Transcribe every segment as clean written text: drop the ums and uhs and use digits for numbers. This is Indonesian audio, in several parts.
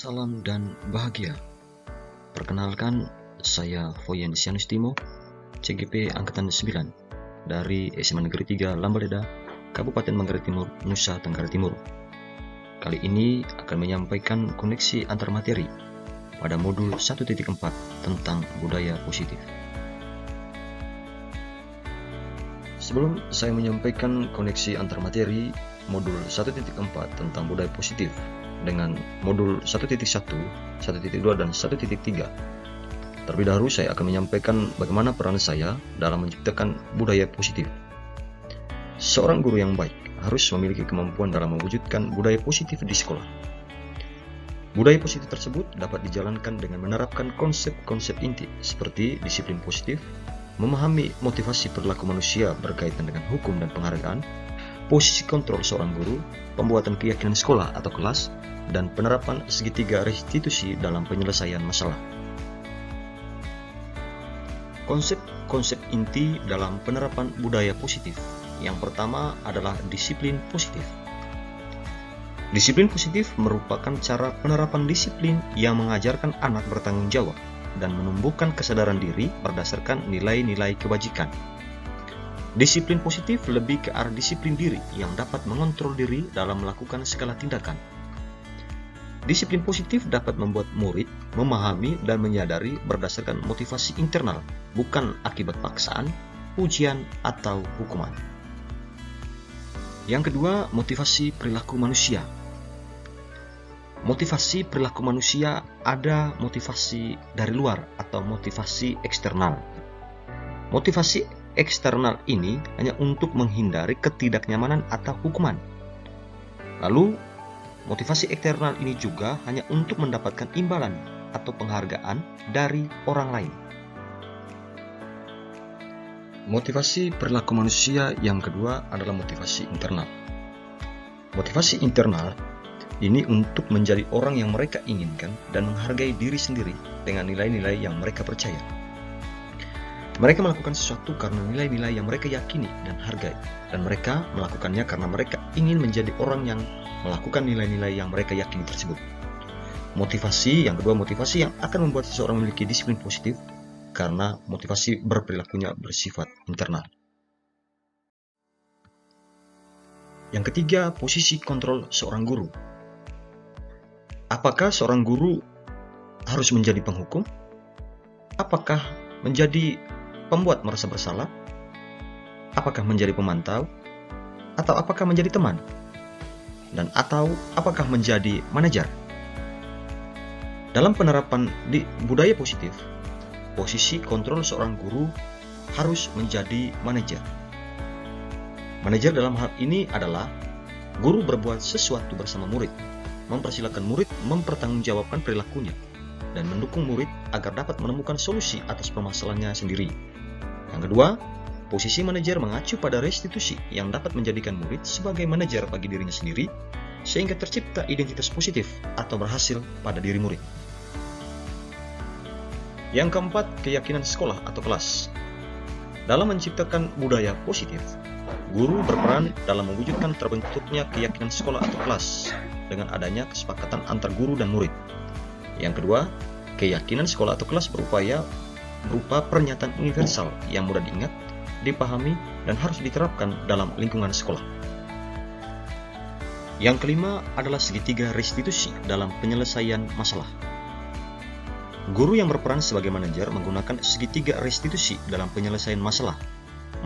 salam dan bahagia. Perkenalkan, saya Foyen Sianustimo, CGP Angkatan 9 dari SMA Negeri 3 Lambaleda, Kabupaten Manggarai Timur, Nusa Tenggara Timur. Kali ini akan menyampaikan koneksi antar materi pada modul 1.4 tentang budaya positif. Sebelum saya menyampaikan koneksi antar materi modul 1.4 tentang budaya positif dengan modul 1.1, 1.2, dan 1.3, terlebih dahulu saya akan menyampaikan bagaimana peran saya dalam menciptakan budaya positif. Seorang guru yang baik harus memiliki kemampuan dalam mewujudkan budaya positif di sekolah. Budaya positif tersebut dapat dijalankan dengan menerapkan konsep-konsep inti seperti disiplin positif, memahami motivasi perilaku manusia berkaitan dengan hukum dan penghargaan, posisi kontrol seorang guru, pembuatan keyakinan sekolah atau kelas, dan penerapan segitiga restitusi dalam penyelesaian masalah. Konsep-konsep inti dalam penerapan budaya positif. Yang pertama adalah disiplin positif. Disiplin positif merupakan cara penerapan disiplin yang mengajarkan anak bertanggung jawab dan menumbuhkan kesadaran diri berdasarkan nilai-nilai kebajikan. Disiplin positif lebih ke arah disiplin diri yang dapat mengontrol diri dalam melakukan segala tindakan. Disiplin positif dapat membuat murid memahami dan menyadari berdasarkan motivasi internal, bukan akibat paksaan, ujian, atau hukuman. Yang kedua, motivasi perilaku manusia. Motivasi perilaku manusia ada motivasi dari luar atau motivasi eksternal. Motivasi eksternal ini hanya untuk menghindari ketidaknyamanan atau hukuman. Lalu, motivasi eksternal ini juga hanya untuk mendapatkan imbalan atau penghargaan dari orang lain. Motivasi perilaku manusia yang kedua adalah motivasi internal. Motivasi internal ini untuk menjadi orang yang mereka inginkan dan menghargai diri sendiri dengan nilai-nilai yang mereka percaya. Mereka melakukan sesuatu karena nilai-nilai yang mereka yakini dan hargai, dan mereka melakukannya karena mereka ingin menjadi orang yang melakukan nilai-nilai yang mereka yakini tersebut. Motivasi yang kedua, motivasi yang akan membuat seseorang memiliki disiplin positif karena motivasi berperilakunya bersifat internal. Yang ketiga, posisi kontrol seorang guru. Apakah seorang guru harus menjadi penghukum? Apakah menjadi pembuat merasa bersalah? Apakah menjadi pemantau? Atau apakah menjadi teman? Dan atau apakah menjadi manajer? Dalam penerapan di budaya positif, posisi kontrol seorang guru harus menjadi manajer. Manajer dalam hal ini adalah guru berbuat sesuatu bersama murid, mempersilahkan murid mempertanggungjawabkan perilakunya, dan mendukung murid agar dapat menemukan solusi atas permasalahannya sendiri. Yang kedua, posisi manajer mengacu pada restitusi yang dapat menjadikan murid sebagai manajer bagi dirinya sendiri, sehingga tercipta identitas positif atau berhasil pada diri murid. Yang keempat, keyakinan sekolah atau kelas. Dalam menciptakan budaya positif, guru berperan dalam mewujudkan terbentuknya keyakinan sekolah atau kelas dengan adanya kesepakatan antar guru dan murid. Yang kedua, keyakinan sekolah atau kelas berupa pernyataan universal yang mudah diingat, dipahami, dan harus diterapkan dalam lingkungan sekolah. Yang kelima adalah segitiga restitusi dalam penyelesaian masalah. Guru yang berperan sebagai manajer menggunakan segitiga restitusi dalam penyelesaian masalah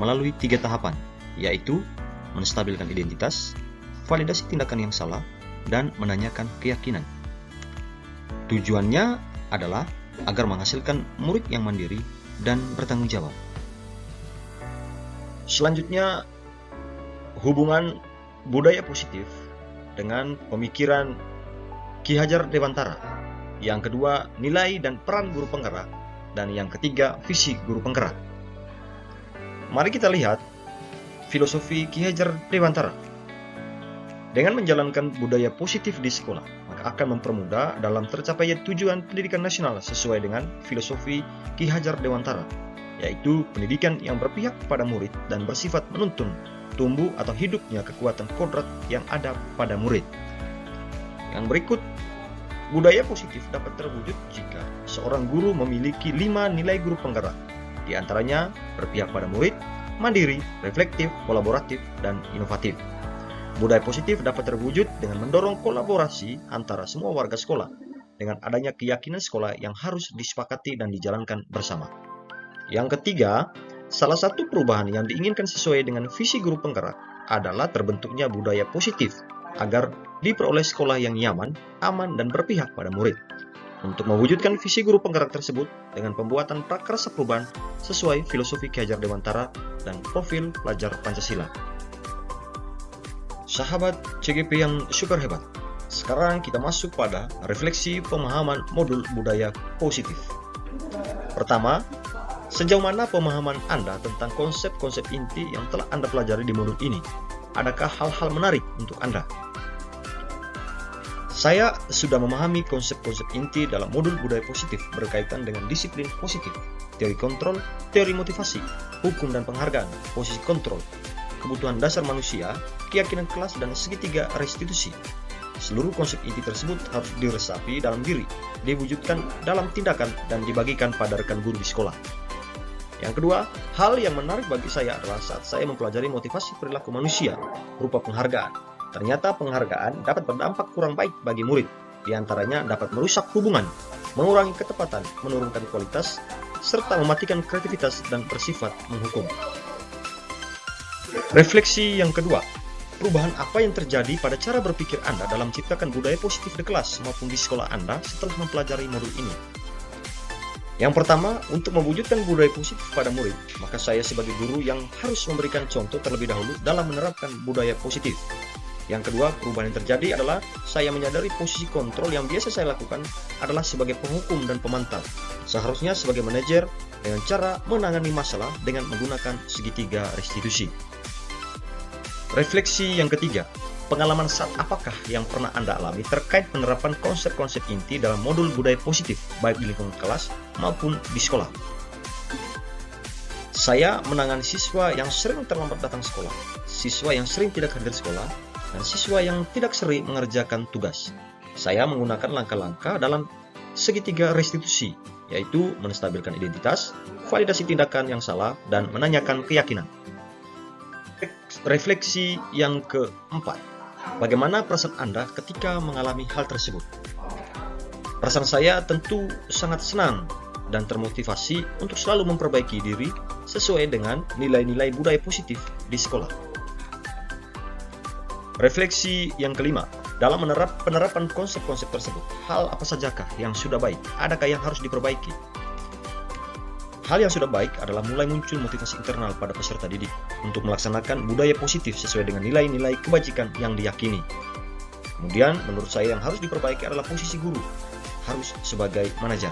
melalui 3 tahapan, yaitu menstabilkan identitas, validasi tindakan yang salah, dan menanyakan keyakinan. Tujuannya adalah agar menghasilkan murid yang mandiri dan bertanggung jawab. Selanjutnya, hubungan budaya positif dengan pemikiran Ki Hajar Dewantara. Yang kedua, nilai dan peran guru penggerak. Dan yang ketiga, visi guru penggerak. Mari kita lihat filosofi Ki Hajar Dewantara. Dengan menjalankan budaya positif di sekolah, maka akan mempermudah dalam tercapainya tujuan pendidikan nasional sesuai dengan filosofi Ki Hajar Dewantara, yaitu pendidikan yang berpihak pada murid dan bersifat menuntun tumbuh atau hidupnya kekuatan kodrat yang ada pada murid. Yang berikut Budaya positif dapat terwujud jika seorang guru memiliki 5 nilai guru penggerak, di antaranya berpihak pada murid, mandiri, reflektif, kolaboratif, dan inovatif. Budaya positif dapat terwujud dengan mendorong kolaborasi antara semua warga sekolah, dengan adanya keyakinan sekolah yang harus disepakati dan dijalankan bersama. Yang ketiga, salah satu perubahan yang diinginkan sesuai dengan visi guru penggerak adalah terbentuknya budaya positif agar diperoleh sekolah yang nyaman, aman, dan berpihak pada murid. Untuk mewujudkan visi guru penggerak tersebut dengan pembuatan prakarsa perubahan sesuai filosofi Ki Hajar Dewantara dan profil pelajar Pancasila. Sahabat CGP yang super hebat, sekarang kita masuk pada refleksi pemahaman modul budaya positif. Pertama, sejauh mana pemahaman Anda tentang konsep-konsep inti yang telah Anda pelajari di modul ini? Adakah hal-hal menarik untuk Anda? Saya sudah memahami konsep-konsep inti dalam modul budaya positif berkaitan dengan disiplin positif, teori kontrol, teori motivasi, hukum dan penghargaan, posisi kontrol, kebutuhan dasar manusia, keyakinan kelas, dan segitiga restitusi. Seluruh konsep inti tersebut harus diresapi dalam diri, diwujudkan dalam tindakan, dan dibagikan pada rekan guru di sekolah. Yang kedua, hal yang menarik bagi saya adalah saat saya mempelajari motivasi perilaku manusia berupa penghargaan. Ternyata penghargaan dapat berdampak kurang baik bagi murid, di antaranya dapat merusak hubungan, mengurangi ketepatan, menurunkan kualitas, serta mematikan kreativitas dan bersifat menghukum. Refleksi yang kedua, perubahan apa yang terjadi pada cara berpikir Anda dalam menciptakan budaya positif di kelas maupun di sekolah Anda setelah mempelajari modul ini? Yang pertama, untuk mewujudkan budaya positif pada murid, maka saya sebagai guru yang harus memberikan contoh terlebih dahulu dalam menerapkan budaya positif. Yang kedua, perubahan yang terjadi adalah saya menyadari posisi kontrol yang biasa saya lakukan adalah sebagai penghukum dan pemantau. Seharusnya sebagai manajer dengan cara menangani masalah dengan menggunakan segitiga restitusi. Refleksi yang ketiga, pengalaman saat apakah yang pernah Anda alami terkait penerapan konsep-konsep inti dalam modul budaya positif, baik di lingkungan kelas maupun di sekolah? Saya menangani siswa yang sering terlambat datang sekolah, siswa yang sering tidak hadir sekolah, dan siswa yang tidak sering mengerjakan tugas. Saya menggunakan langkah-langkah dalam segitiga restitusi, yaitu menstabilkan identitas, validasi tindakan yang salah, dan menanyakan keyakinan. Refleksi yang keempat, bagaimana perasaan Anda ketika mengalami hal tersebut? Perasaan saya tentu sangat senang dan termotivasi untuk selalu memperbaiki diri sesuai dengan nilai-nilai budaya positif di sekolah. Refleksi yang kelima, dalam penerapan konsep-konsep tersebut, hal apa sajakah yang sudah baik? Adakah yang harus diperbaiki? Hal yang sudah baik adalah mulai muncul motivasi internal pada peserta didik untuk melaksanakan budaya positif sesuai dengan nilai-nilai kebajikan yang diyakini. Kemudian, menurut saya yang harus diperbaiki adalah posisi guru, harus sebagai manajer.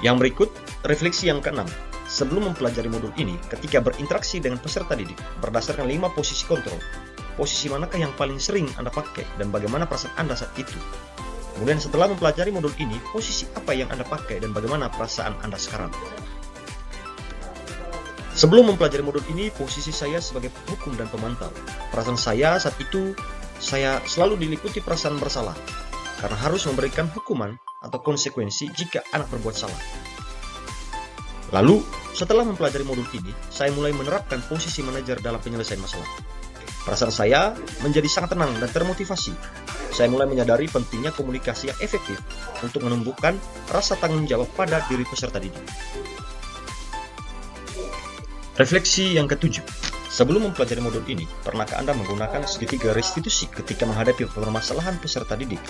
Yang berikut, refleksi yang keenam. Sebelum mempelajari modul ini, ketika berinteraksi dengan peserta didik, berdasarkan 5 posisi kontrol, posisi manakah yang paling sering Anda pakai dan bagaimana perasaan Anda saat itu? Kemudian setelah mempelajari modul ini, posisi apa yang Anda pakai dan bagaimana perasaan Anda sekarang? Sebelum mempelajari modul ini, posisi saya sebagai penghukum dan pemantau. Perasaan saya saat itu, saya selalu diliputi perasaan bersalah, karena harus memberikan hukuman atau konsekuensi jika anak berbuat salah. Lalu, setelah mempelajari modul ini, saya mulai menerapkan posisi manajer dalam penyelesaian masalah. Perasaan saya menjadi sangat tenang dan termotivasi. Saya mulai menyadari pentingnya komunikasi yang efektif untuk menumbuhkan rasa tanggung jawab pada diri peserta didik. Refleksi yang ketujuh. Sebelum mempelajari modul ini, pernahkah Anda menggunakan segitiga restitusi ketika menghadapi permasalahan peserta didik?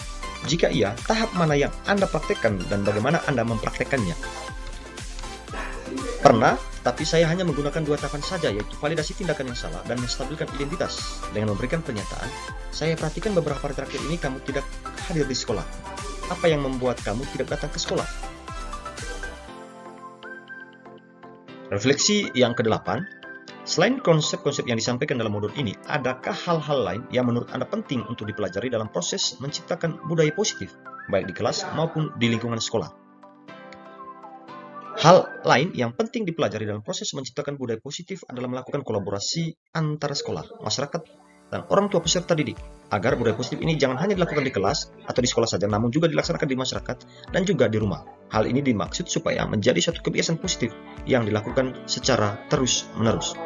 Jika iya, tahap mana yang Anda praktekkan dan bagaimana Anda mempraktekkannya? Pernah, tapi saya hanya menggunakan 2 tahapan saja, yaitu validasi tindakan yang salah dan menstabilkan identitas. Dengan memberikan pernyataan, saya perhatikan beberapa hari terakhir ini kamu tidak hadir di sekolah. Apa yang membuat kamu tidak datang ke sekolah? Refleksi yang ke-8, selain konsep-konsep yang disampaikan dalam modul ini, adakah hal-hal lain yang menurut Anda penting untuk dipelajari dalam proses menciptakan budaya positif, baik di kelas maupun di lingkungan sekolah? Hal lain yang penting dipelajari dalam proses menciptakan budaya positif adalah melakukan kolaborasi antara sekolah, masyarakat, dan orang tua peserta didik, agar budaya positif ini jangan hanya dilakukan di kelas atau di sekolah saja, namun juga dilaksanakan di masyarakat dan juga di rumah. Hal ini dimaksud supaya menjadi suatu kebiasaan positif yang dilakukan secara terus-menerus.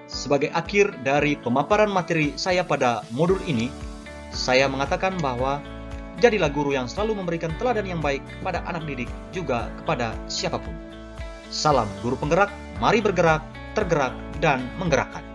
Sebagai akhir dari pemaparan materi saya pada modul ini, saya mengatakan bahwa jadilah guru yang selalu memberikan teladan yang baik kepada anak didik, juga kepada siapapun. Salam guru penggerak, mari bergerak, tergerak, dan menggerakkan.